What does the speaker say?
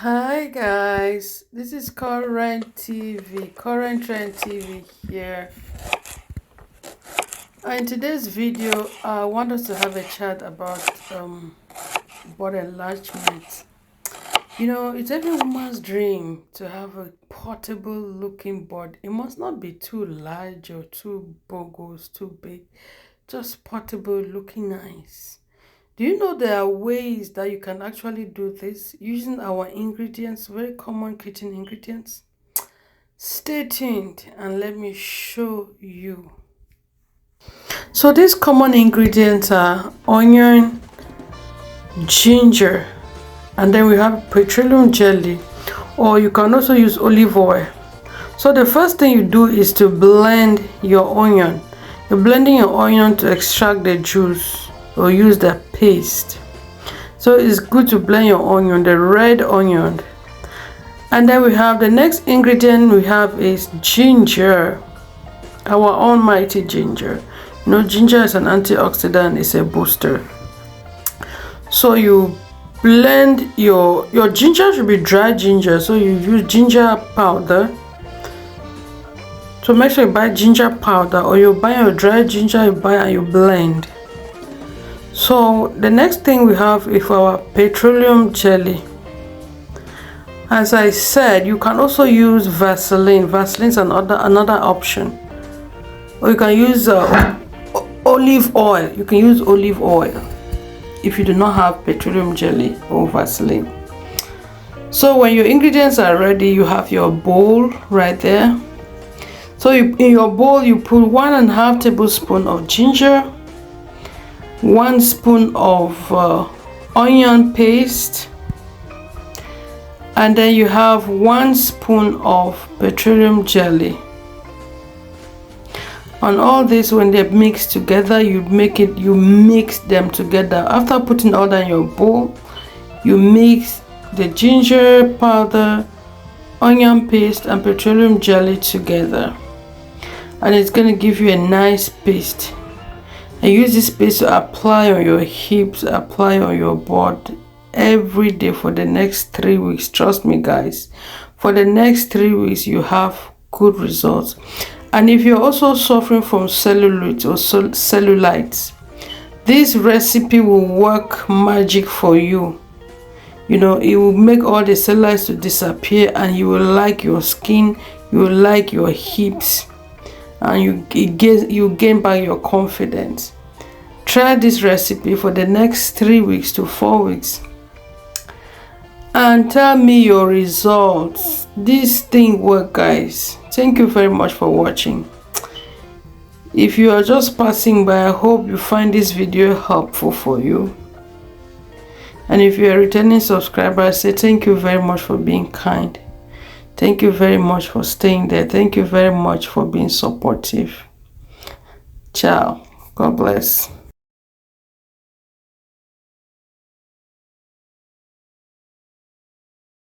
Hi guys, this is Current Trend TV here. In today's video, I want us to have a chat about body enlargement. You know, it's every woman's dream to have a portable looking body. It must not be too large or too bogles, too big, just portable, looking nice. Do you know there are ways that you can actually do this using our ingredients, very common kitchen ingredients? Stay tuned and let me show you. So these common ingredients are onion, ginger, and then we have petroleum jelly, or you can also use olive oil. So the first thing you do is to blend your onion. You're blending your onion to extract the juice or use the paste. So it's good to blend your onion, the red onion. And then we have the next ingredient we have is ginger, our almighty ginger. You know, ginger is an antioxidant, it's a booster. So you blend your ginger, should be dry ginger, so you use ginger powder. So make sure you buy ginger powder, or you buy your dry ginger, you buy and you blend. So the next thing we have is our petroleum jelly. As I said, you can also use Vaseline. Vaseline is another option. Or you can use olive oil. You can use olive oil if you do not have petroleum jelly or Vaseline. So when your ingredients are ready, you have your bowl right there. So in your bowl, you put 1.5 tablespoons of ginger, 1 spoon of onion paste, and then you have 1 spoon of petroleum jelly. And all this, when they mix together, you mix them together. After putting all that in your bowl, you mix the ginger powder, onion paste, and petroleum jelly together, and it's going to give you a nice paste. And use this paste to apply on your hips, apply on your body every day for the next 3 weeks. Trust me guys, for the next 3 weeks you have good results. And if you're also suffering from cellulite or cellulite, this recipe will work magic for you. You know, it will make all the cellulites to disappear, and you will like your skin, you will like your hips, and you gain back your confidence. Try this recipe for the next 3 weeks to 4 weeks and tell me your results. This thing work, guys. Thank you very much for watching. If you are just passing by, I hope you find this video helpful for you. And if you are a returning subscriber, I say thank you very much for being kind. Thank you very much for staying there. Thank you very much for being supportive. Ciao. God bless.